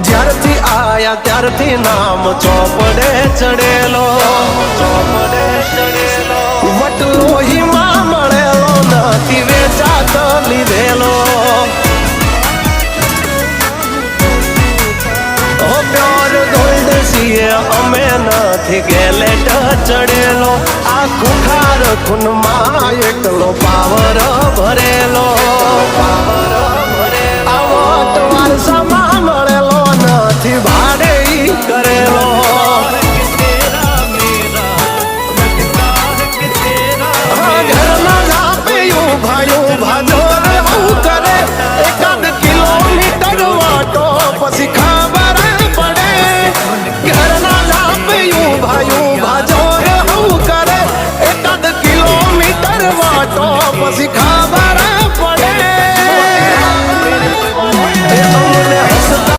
જ્યારથી આયા ત્યારથી નામ ચોપડે ચડેલો વટલો હિમા મળેલો નથી વેચાત લીધેલો પ્યોર ગોલ્ડ છીએ અમે નથી ગેલેટ ચડેલો આ ખુખાર ખૂનમાં એટલો પાવર ભરેલો આ વટ વારસામાં મળેલો નથી ભાડે કરેલો ઘરના ઝાપે ભાઈ ભાજો કરે 1 કિલોમીટર વાટો પછી